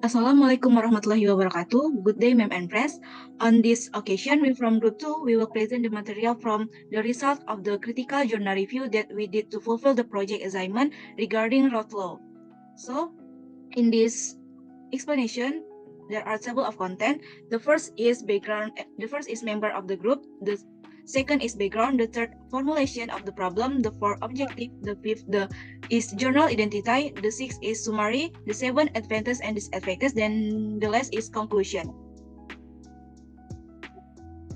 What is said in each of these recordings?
Assalamualaikum warahmatullahi wabarakatuh. Good day, ma'am and press. On this occasion, we from Group 2, we will present the material from the result of the critical journal review that we did to fulfill the project assignment regarding road law. So, in this explanation, there are several of content. The first is background. The first is member of the group. The second is background. The third, formulation of the problem. The fourth, objective. The fifth, is journal identity. The sixth is summary. The seventh, advantage and disadvantage. Then the last is conclusion.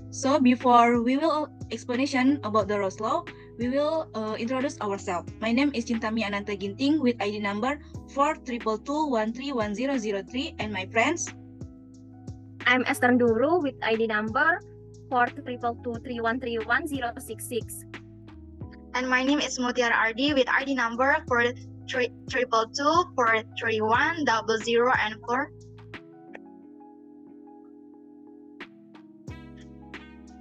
So before we will explanation about the Rose Law, we will introduce ourselves. My name is Cintami Ananta Ginting with ID number 42221311003, and my friends. I'm Esther Nduru with ID number 42223131066. And my name is Mutiara Ardi with ID number 422231000 and 4.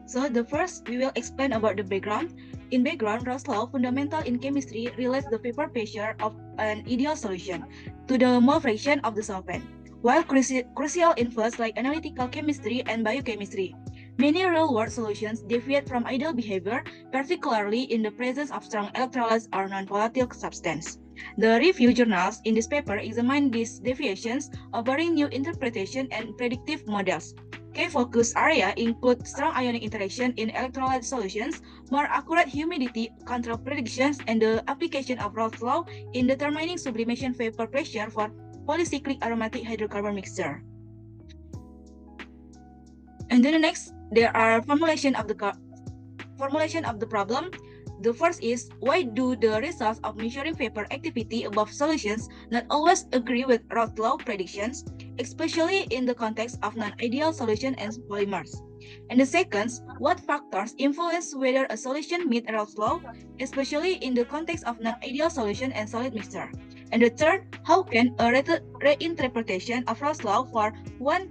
So the first, we will explain about the background. In background, Ross law, fundamental in chemistry, relates the vapor pressure of an ideal solution to the mole fraction of the solvent, while crucial in fields like analytical chemistry and biochemistry. Many real-world solutions deviate from ideal behavior, particularly in the presence of strong electrolytes or non-volatile substance. The review journals in this paper examine these deviations, offering new interpretation and predictive models. Key focus area include strong ionic interaction in electrolyte solutions, more accurate humidity control predictions, and the application of Raoult's law in determining sublimation vapor pressure for polycyclic aromatic hydrocarbon mixture. And then the next, there are formulation of the problem. The first is, why do the results of measuring vapor activity above solutions not always agree with Raoult's law predictions, especially in the context of non-ideal solution and polymers? And the second, what factors influence whether a solution meets Raoult's law, especially in the context of non-ideal solution and solid mixture? And the third, how can a reinterpretation of Raoult's law for one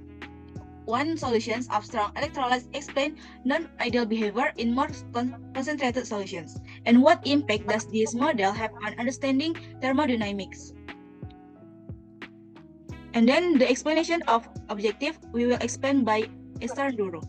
solutions of strong electrolytes explain non-ideal behavior in more concentrated solutions? And what impact does this model have on understanding thermodynamics? And then the explanation of objective, we will explain by Esther Nduru.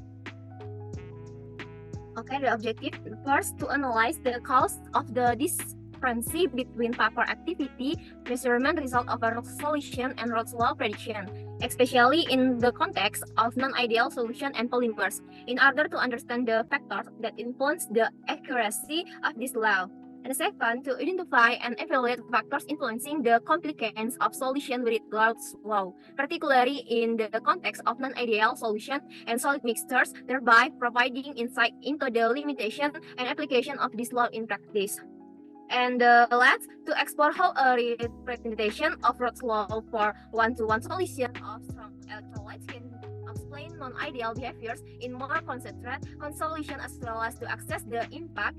Okay, the objective first to analyze the cause of the discrepancy between vapor activity measurement result of a solution and Raoult's law prediction, especially in the context of non-ideal solution and polymers, in order to understand the factors that influence the accuracy of this law. And second, to identify and evaluate factors influencing the complications of solution with Raoult's law, particularly in the context of non-ideal solution and solid mixtures, thereby providing insight into the limitation and application of this law in practice. And last, to explore how a representation of Raoult's law for one-to-one solution of strong electrolytes can explain non-ideal behaviors in more concentrated solution, as well as to access the impact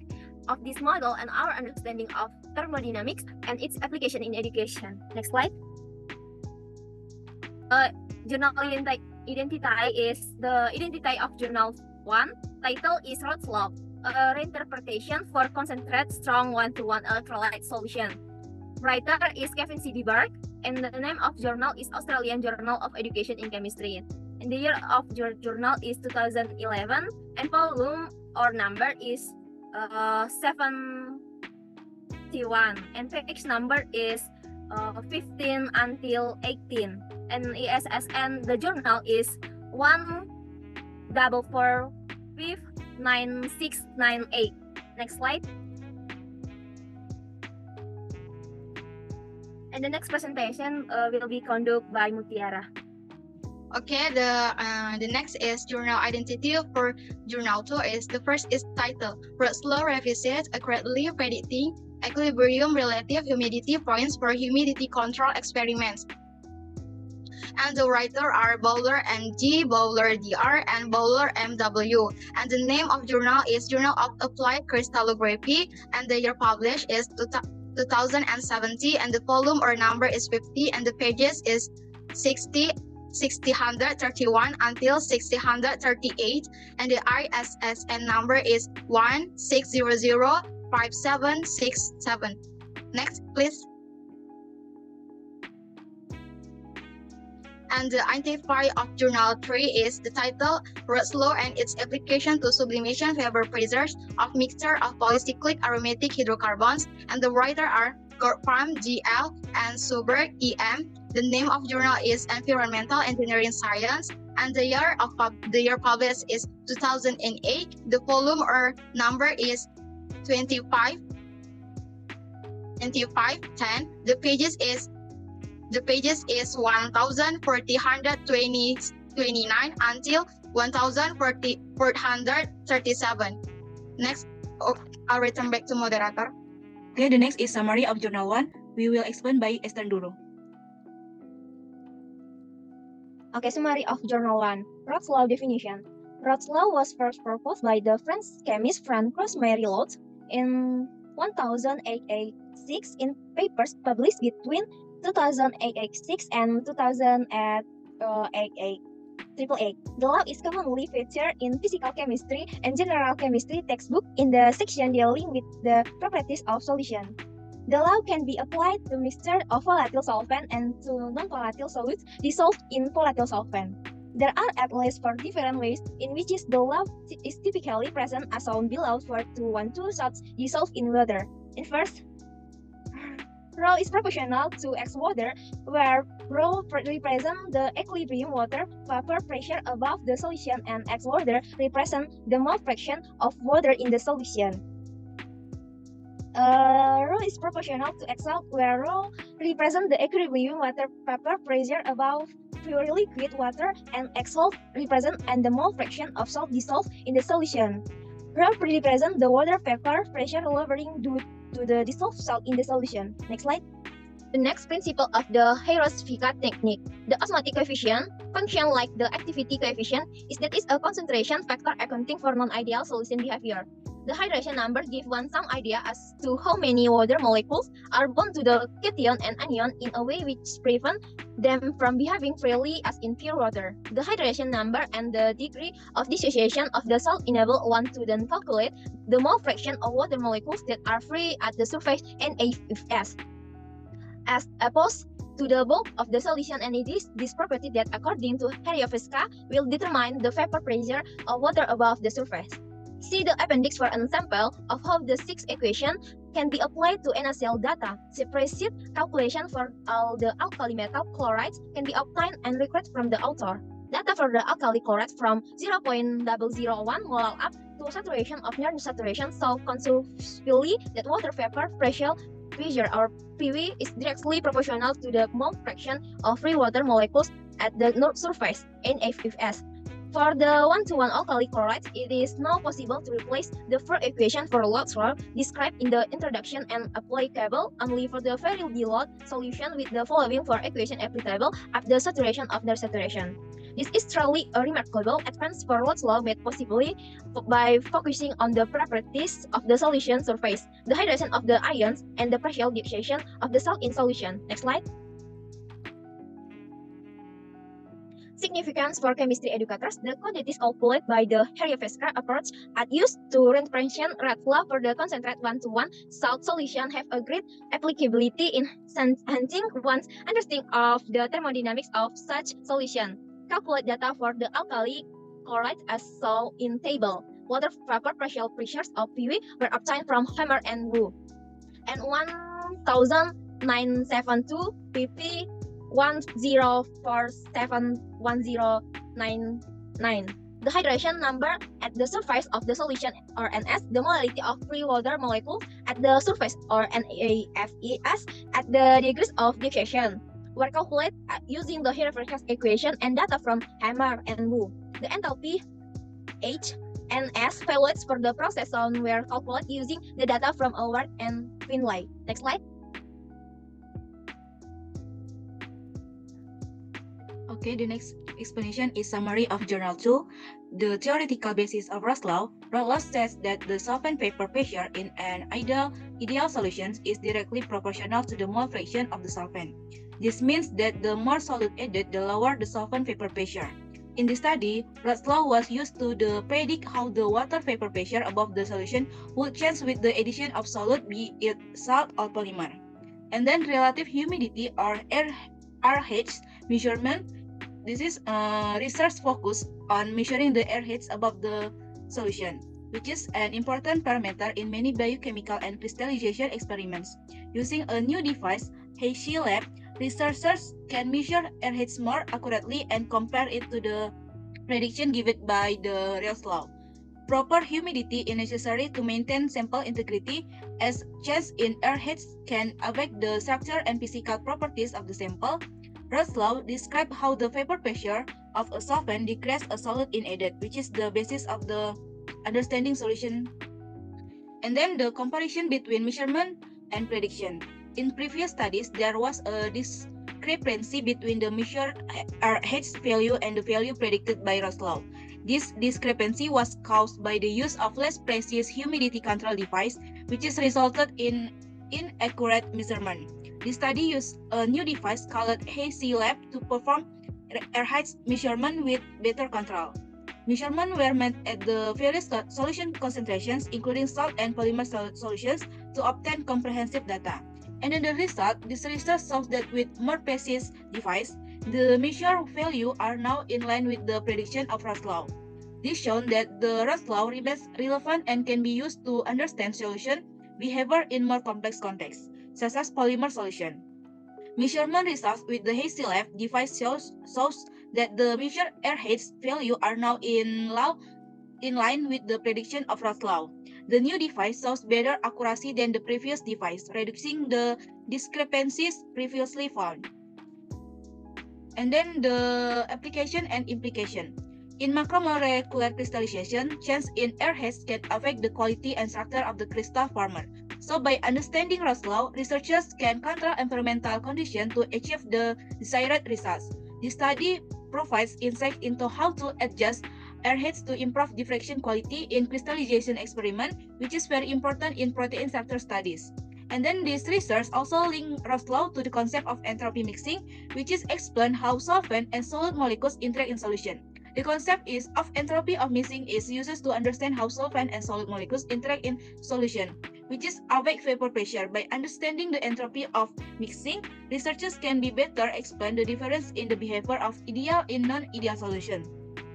of this model and our understanding of thermodynamics and its application in education. Next slide. Journal identity is the identity of journal 1. Title is Raoult's law, a reinterpretation for concentrated strong one-to-one electrolyte solution. Writer is Kevin C. Burke, and the name of journal is Australian Journal of Education in Chemistry. And the year of your journal is 2011, and volume or number is 71, and page number is 15 until 18, and ISSN the journal is 1445698. Next slide. And the next presentation will be conducted by Mutiara. Okay, the next is journal identity for journal 2 is the first is title, Raoult's law revisit accurately predicting equilibrium relative humidity points for humidity control experiments. And the writer are Bowler MG, Bowler DR, and Bowler MW. And the name of journal is Journal of Applied Crystallography, and the year published is 2070, and the volume or number is 50, and the pages is 60131 until 638, and the ISSN number is 16005767. Next, please. And the identifier of Journal 3 is the title, Rhodes Law and its application to sublimation vapor pressures of mixture of polycyclic aromatic hydrocarbons. And the writer are Goldfarb G.L. and Suberg E.M. The name of journal is Environmental Engineering Science. And the year published is 2008. The volume or number is 2510. The pages is 1429 until 1437. Next, I'll return back to moderator. Okay, the next is summary of Journal 1. We will explain by Esther Duro. Okay, summary of Journal 1. Rhodes Law definition. Rhodes Law was first proposed by the French chemist Francois Marie Rhodes in 1886 in papers published between 2006 and 2008. The law is commonly featured in physical chemistry and general chemistry textbook in the section dealing with the properties of solution. The law can be applied to mixture of volatile solvent and to non-volatile solids dissolved in volatile solvent. There are at least 4 different ways in which the law is typically present as shown below for 212 salts dissolved in water. In first, rho is proportional to X water, where rho represents the equilibrium water vapor pressure above the solution and X water represents the mole fraction of water in the solution. Rho is proportional to XL, where rho represents the equilibrium water vapor pressure above pure liquid water, and XL represents the mole fraction of salt dissolved in the solution. Rho represents the water vapor pressure lowering due to the dissolved salt in the solution. Next slide. The next principle of the Heros-Ficat technique. The osmotic coefficient function like the activity coefficient is that is a concentration factor accounting for non-ideal solution behavior. The hydration number gives one some idea as to how many water molecules are bound to the cation and anion in a way which prevents them from behaving freely as in pure water. The hydration number and the degree of dissociation of the salt enable one to then calculate the mole fraction of water molecules that are free at the surface NaFS, as opposed to the bulk of the solution, and it is this property that, according to Heryovska, will determine the vapor pressure of water above the surface. See the appendix for an example of how the 6 equation can be applied to NaCl data. Spreadsheet calculation for all the alkali metal chlorides can be obtained and recorded from the author. Data for the alkali chlorides from 0.001 mole up to saturation of near saturation show conclusively that water vapor pressure or PV is directly proportional to the mole fraction of free water molecules at the surface, NaFS. For the 1-to-1 alkali chlorides, it is now possible to replace the first equation for Rhodes law described in the introduction and applicable only for the very dilute solution, with the following 4 equations applicable at the saturation of their saturation. This is truly a remarkable advance for Rhodes law made possibly by focusing on the properties of the solution surface, the hydration of the ions, and the partial dissociation of the salt in solution. Next slide. Significance for chemistry educators. The quantities calculated by the Heryovska approach are used to represent Rhodes law for the concentrate 1-to-1 salt solution have a great applicability in enhancing one's understanding of the thermodynamics of such solution. Calculate data for the alkali chloride as shown in table. Water vapor pressures of PV were obtained from Hammer and Wu, and 1972 pp 10471099. The hydration number at the surface of the solution, or NS, the molality of free water molecules at the surface, or NaFES, at the degrees of dissociation, were calculated using the Heryovska equation and data from Hammer and Wu. The enthalpy H and S values for the process zone were calculated using the data from Howard and Finlay. Next slide. Okay, the next explanation is summary of Journal 2. The theoretical basis of Rhodes law. Rhodes law says that the solvent vapor pressure in an ideal solution is directly proportional to the mole fraction of the solvent. This means that the more solute added, the lower the solvent vapor pressure. In this study, Rhodes law was used to predict how the water vapor pressure above the solution would change with the addition of solute, be it salt or polymer. And then relative humidity, or RH measurement this is research focus on measuring the airheads above the solution, which is an important parameter in many biochemical and crystallization experiments. Using a new device, HaySheLab, researchers can measure airheads more accurately and compare it to the prediction given by the Rao's law. Proper humidity is necessary to maintain sample integrity, as change in airheads can affect the structure and physical properties of the sample. Rao's law describes how the vapor pressure of a solvent decreases a solid in added, which is the basis of the understanding solution. And then the comparison between measurement and prediction. In previous studies, there was a discrepancy between the measured airheads value and the value predicted by Rao's law. This discrepancy was caused by the use of less precise humidity control device, which has resulted in inaccurate measurement. The study used a new device called HaySheLab to perform airheads measurement with better control. Measurements were made at the various solution concentrations, including salt and polymer solutions, to obtain comprehensive data. And in the result, this research shows that with more precise device, the measured values are now in line with the prediction of Rao's law. This shows that the Rao's law remains relevant and can be used to understand solution behavior in more complex contexts, such as polymer solution. Measurement results with the HaySheLab device shows that the measured airheads value are now in line with the prediction of Rao's law. The new device shows better accuracy than the previous device, reducing the discrepancies previously found. And then the application and implication. In macromolecular crystallization, change in airheads can affect the quality and structure of the crystal former. So by understanding Rao's law, researchers can control environmental conditions to achieve the desired results. This study provides insight into how to adjust airheads to improve diffraction quality in crystallization experiment, which is very important in protein structure studies. And then this research also linked Rao's law to the concept of entropy mixing, which is explain how solvent and solid molecules interact in solution. The concept of entropy of mixing is used to understand how solvent and solid molecules interact in solution, which is awake vapor pressure. By understanding the entropy of mixing, researchers can be better explain the difference in the behavior of ideal and non-ideal solution,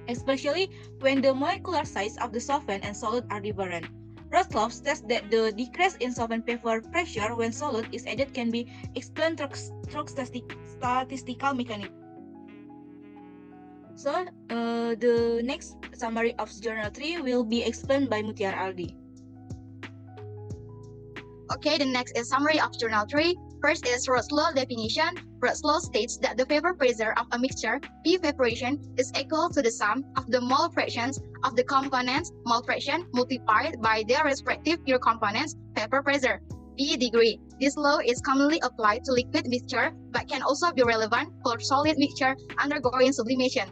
especially when the molecular size of the solvent and solid are different. Rao's law states that the decrease in solvent vapor pressure when solid is added can be explained through statistical mechanisms. So, the next summary of Journal 3 will be explained by Mutiara Aldi. Okay, the next is summary of Journal 3. First is Rao's law definition. Rao's law states that the vapor pressure of a mixture, P evaporation, is equal to the sum of the mole fractions of the components, mole fraction, multiplied by their respective pure components, vapor pressure, P degree. This law is commonly applied to liquid mixture, but can also be relevant for solid mixture undergoing sublimation.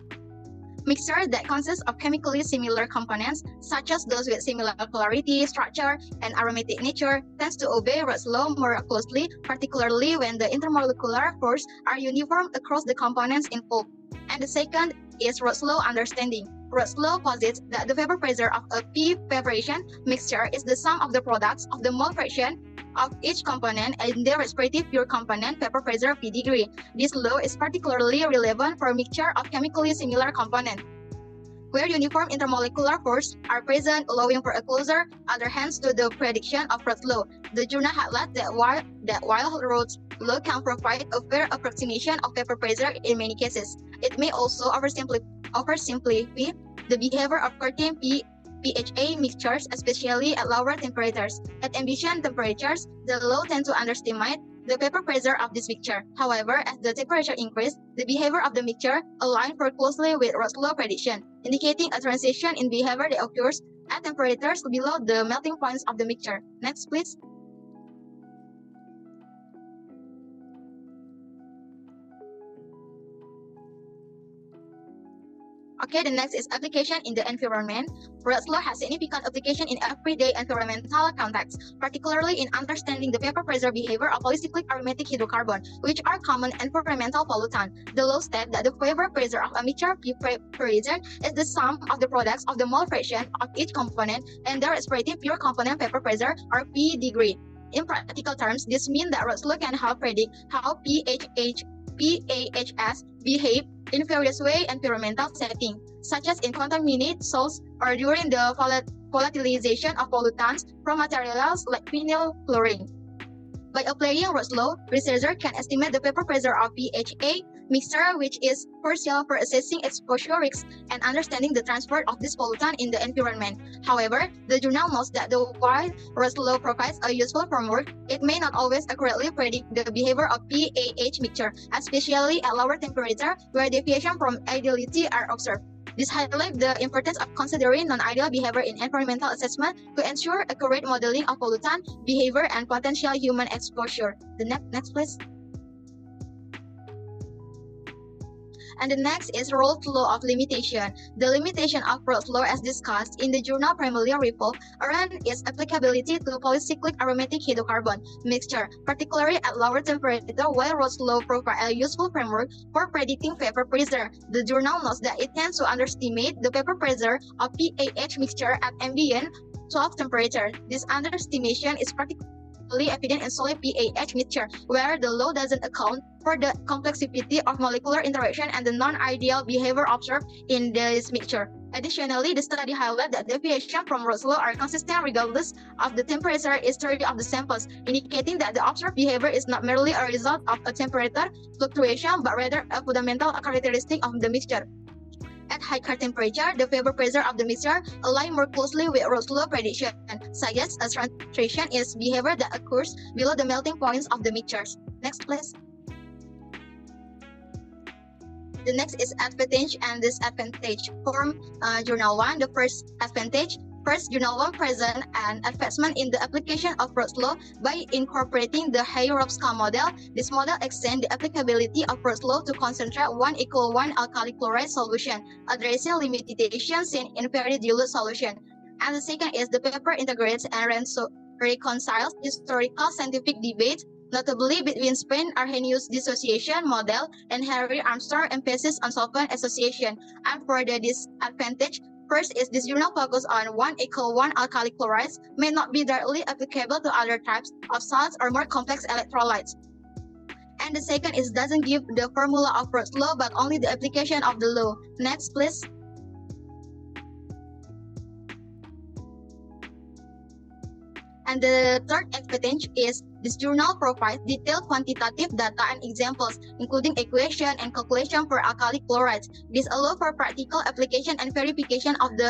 Mixture that consists of chemically similar components, such as those with similar polarity, structure, and aromatic nature, tends to obey Rao's law more closely, particularly when the intermolecular forces are uniform across the components involved. And the second is Rao's law understanding. Rao's law posits that the vapor pressure of a P evaporation mixture is the sum of the products of the mole fraction of each component and their respective pure component vapor pressure P degree. This law is particularly relevant for a mixture of chemically similar components, where uniform intermolecular forces are present, allowing for a closer adherence to the prediction of Rao's law. The journal highlights that while Rao's law can provide a fair approximation of vapor pressure in many cases, it may also oversimplify the behavior of certain PHA mixtures, especially at lower temperatures. At ambient temperatures, the law tends to underestimate the vapor pressure of this mixture. However, as the temperature increases, the behavior of the mixture aligns more closely with Rao's law prediction, indicating a transition in behavior that occurs at temperatures below the melting points of the mixture. Next, please. Okay, the next is application in the environment. Rao's law has significant application in everyday environmental contexts, particularly in understanding the vapor pressure behavior of polycyclic aromatic hydrocarbon, which are common environmental pollutants. The law states that the vapor pressure of a mixture P evaporation is the sum of the products of the mole fraction of each component and their respective pure component vapor pressure, or P degree. In practical terms, this means that Rao's law can help predict how PAHS behave in various ways in environmental settings, such as in contaminated soils or during the volatilization of pollutants from materials like vinyl chlorine. By applying Roth's law, researchers can estimate the vapor pressure of PHA mixture, which is crucial for assessing exposure risks and understanding the transport of this pollutant in the environment. However, the journal notes that while Roth's law provides a useful framework, it may not always accurately predict the behavior of PAH mixture, especially at lower temperature where deviation from ideality are observed. This highlights the importance of considering non-ideal behavior in environmental assessment to ensure accurate modeling of pollutant behavior and potential human exposure. The next please. And the next is Rolle's law of limitation. The limitation of Rolle's law, as discussed in the journal, primarily revolve around its applicability to polycyclic aromatic hydrocarbon mixture, particularly at lower temperature, while Rolle's law provides a useful framework for predicting vapor pressure. The journal notes that it tends to underestimate the vapor pressure of PAH mixture at ambient 12 temperature. This underestimation is particularly evident in solid PAH mixture, where the law doesn't account for the complexity of molecular interaction and the non-ideal behavior observed in this mixture. Additionally, the study highlighted that deviations from Rolle's law are consistent regardless of the temperature history of the samples, indicating that the observed behavior is not merely a result of a temperature fluctuation, but rather a fundamental characteristic of the mixture. At higher temperature, the vapor pressure of the mixture aligns more closely with Rolle's law prediction, suggests a transition is behavior that occurs below the melting points of the mixtures. Next, please. The next is advantage and disadvantage. From Journal 1, the first advantage. First, Journal 1 present an advancement in the application of Rolle's law by incorporating the Hayrovska model. This model extends the applicability of Rolle's law to concentrate 1:1 alkali chloride solution, addressing limitations seen in very dilute solution. And the second is the paper integrates and reconciles historical scientific debates, notably between Spain Arrhenius dissociation model and Harry Armstrong emphasis on solvent association. And for the disadvantage, first is this journal focus on 1:1 alkali chlorides may not be directly applicable to other types of salts or more complex electrolytes. And the second is doesn't give the formula of Rolle's law but only the application of the law. Next, please. And the third advantage is this journal provides detailed quantitative data and examples, including equation and calculation for alkali chlorides. This allows for practical application and verification of the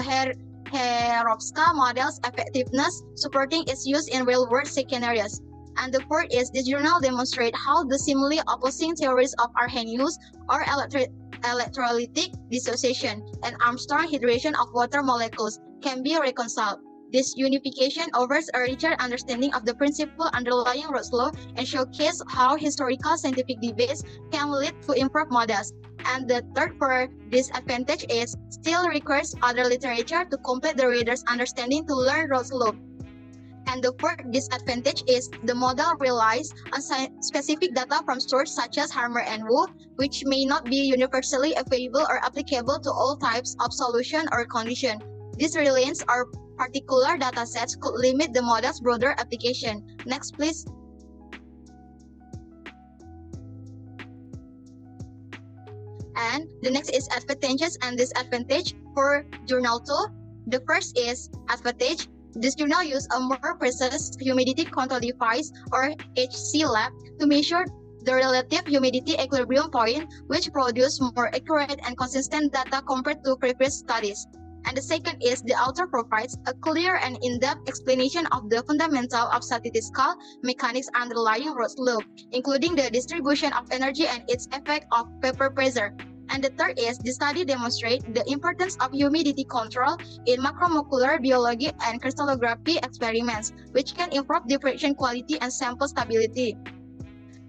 Hayrovska model's effectiveness, supporting its use in real-world scenarios. And the fourth is this journal demonstrates how the seemingly opposing theories of Arrhenius or electrolytic dissociation and Armstrong hydration of water molecules can be reconciled. This unification offers a richer understanding of the principle underlying Rolle's law and showcases how historical scientific debates can lead to improved models. And the third for disadvantage is still requires other literature to complete the reader's understanding to learn Rolle's law. And the fourth disadvantage is the model relies on specific data from sources such as Harmer and Wu, which may not be universally available or applicable to all types of solution or condition. These reliance are particular datasets could limit the model's broader application. Next, please. And the next is advantages and disadvantage for Journal 2. The first is advantage. This journal uses a more precise humidity control device or HC lab to measure the relative humidity equilibrium point, which produces more accurate and consistent data compared to previous studies. And the second is the author provides a clear and in-depth explanation of the fundamental of statistical mechanics underlying Rolle's law, including the distribution of energy and its effect of vapor pressure. And the third is the study demonstrates the importance of humidity control in macromolecular biology and crystallography experiments, which can improve diffraction quality and sample stability.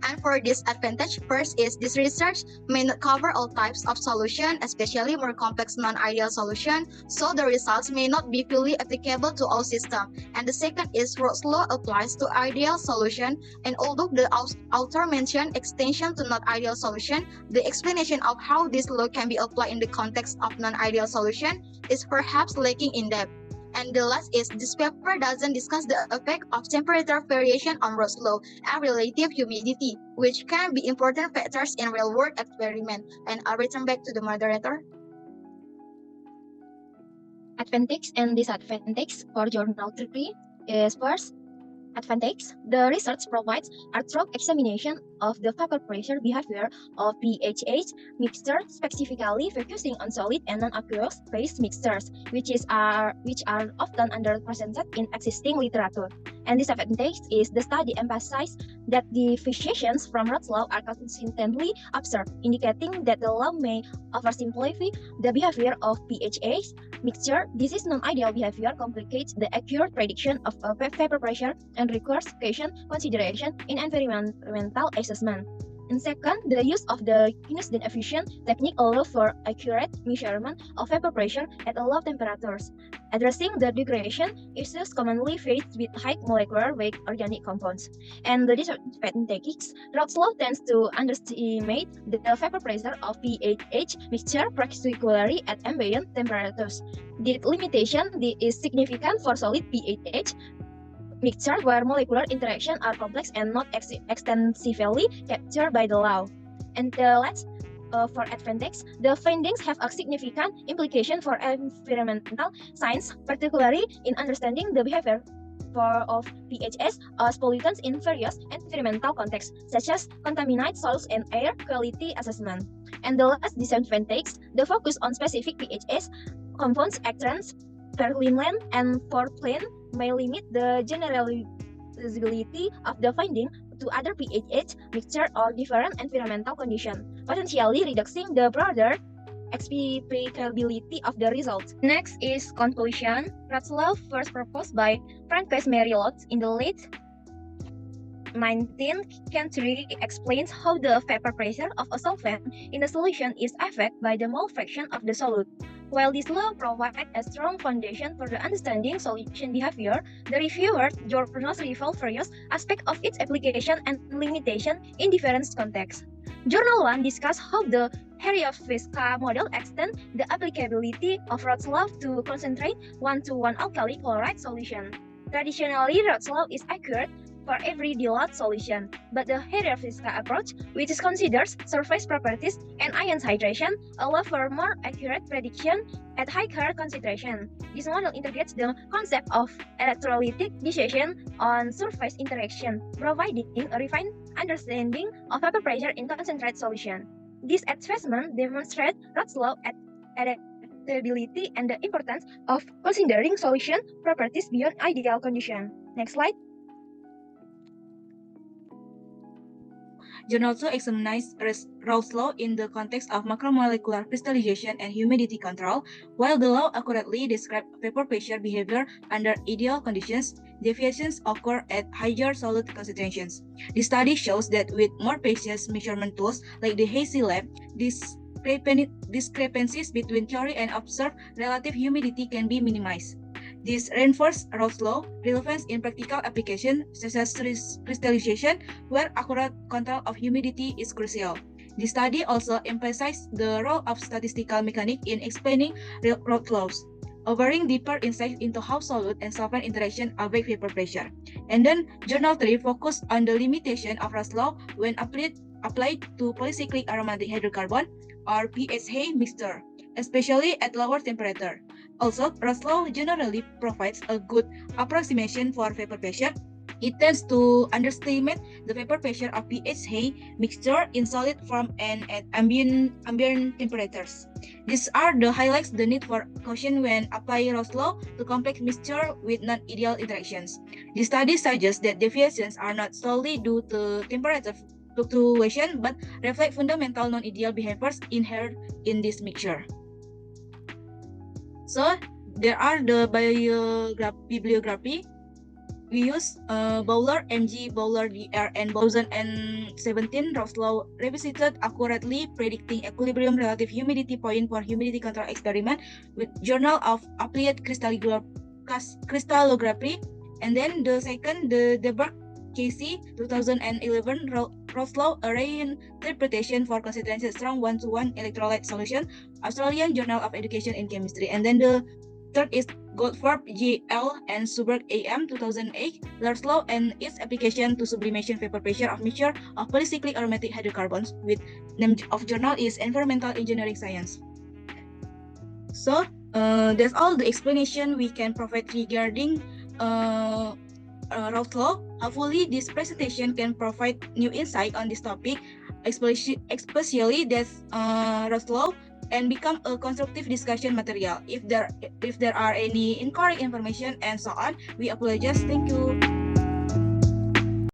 And for disadvantage, first is this research may not cover all types of solution, especially more complex non-ideal solution, so the results may not be fully applicable to all systems. And the second is Rolle's law applies to ideal solution, and although the author mentioned extension to non-ideal solution, the explanation of how this law can be applied in the context of non-ideal solution is perhaps lacking in depth. And the last is this paper doesn't discuss the effect of temperature variation on Ross's law and relative humidity, which can be important factors in real-world experiment. And I'll return back to the moderator. Advantage and disadvantage for journal 3 is first, advantage. The research provides a thorough examination of the vapor pressure behavior of PHH mixture, specifically focusing on solid and non-aqueous phase mixtures, which are often underrepresented in existing literature. And disadvantage is the study emphasized that deviations from Roth's law are consistently observed, indicating that the law may oversimplify the behavior of PHH mixture. This is non-ideal behavior complicates the accurate prediction of vapor pressure and requires patient consideration in environmental assessment. And second, the use of the Hinsdale efficient technique allows for accurate measurement of vapor pressure at low temperatures, addressing the degradation issues commonly faced with high molecular weight organic compounds. And the disadvantages, Roth's law tends to underestimate the vapor pressure of PHH mixture, particularly at ambient temperatures. The limitation is significant for solid PHH mixture where molecular interactions are complex and not extensively captured by the law. And the last, for advantage, the findings have a significant implication for environmental science, particularly in understanding the behavior of PHS as pollutants in various environmental contexts, such as contaminated soils and air quality assessment. And the last disadvantage, the focus on specific PHS compounds, actants, perlimin, and porphyrin may limit the generalizability of the finding to other PHH mixture or different environmental conditions, potentially reducing the broader explicability of the results. Next is conclusion. Roth's law, first proposed by Francois Marie Lotz in the late 19th century, explains how the vapor pressure of a solvent in a solution is affected by the mole fraction of the solute. While this law provides a strong foundation for the understanding solution behavior, the reviewers' journals reveal various aspects of its application and limitation in different contexts. Journal 1 discusses how the Heriot-Fiska model extends the applicability of Roth's law to concentrate 1-to-1 alkali chloride solution. Traditionally, Roth's law is accurate for every dilute solution, but the Heriot-Fiska approach, which considers surface properties and ion hydration, allows for more accurate prediction at higher concentration. This model integrates the concept of electrolytic dissociation on surface interaction, providing a refined understanding of vapor pressure in concentrated solution. This advancement demonstrates Roth's law at adaptability and the importance of considering solution properties beyond ideal conditions. Next slide. Journal 2 examines Roth's law in the context of macromolecular crystallization and humidity control. While the law accurately describes vapor pressure behavior under ideal conditions, deviations occur at higher solute concentrations. The study shows that with more precise measurement tools like the Hazy Lab, discrepancies between theory and observed relative humidity can be minimized. This reinforces Roth's law relevance in practical applications such as crystallization, where accurate control of humidity is crucial. The study also emphasized the role of statistical mechanics in explaining Roth's laws, offering deeper insights into how solute and solvent interaction affect vapor pressure. And then Journal 3 focused on the limitation of Roth's law when applied to polycyclic aromatic hydrocarbon or PHA mixture, especially at lower temperature. Also, Roth's law generally provides a good approximation for vapor pressure. It tends to underestimate the vapor pressure of PHA mixture in solid form and at ambient temperatures. These are the highlights the need for caution when applying Roth's law to complex mixture with non-ideal interactions. The study suggests that deviations are not solely due to temperature fluctuation, but reflect fundamental non-ideal behaviors inherent in this mixture. So there are the bibliography. We use Bowler, M.G. Bowler, D.R. and 2017 Roth's law revisited accurately predicting equilibrium relative humidity point for humidity control experiment with Journal of Applied Crystallography. And then the second, the Deberg Casey 2011 Roth's law array interpretation for concentration strong 1-to-1 electrolyte solution, Australian Journal of Education in Chemistry. And then the third is Goldfarb G.L. and Suberg A.M. 2008, Lars law and its application to sublimation vapor pressure of mixture of polycyclic aromatic hydrocarbons, with name of journal is Environmental Engineering Science. So that's all the explanation we can provide regarding Raoult's law. Hopefully, this presentation can provide new insight on this topic, especially that Raoult's law, and become a constructive discussion material. If there are any incorrect information and so on, we apologize. Thank you.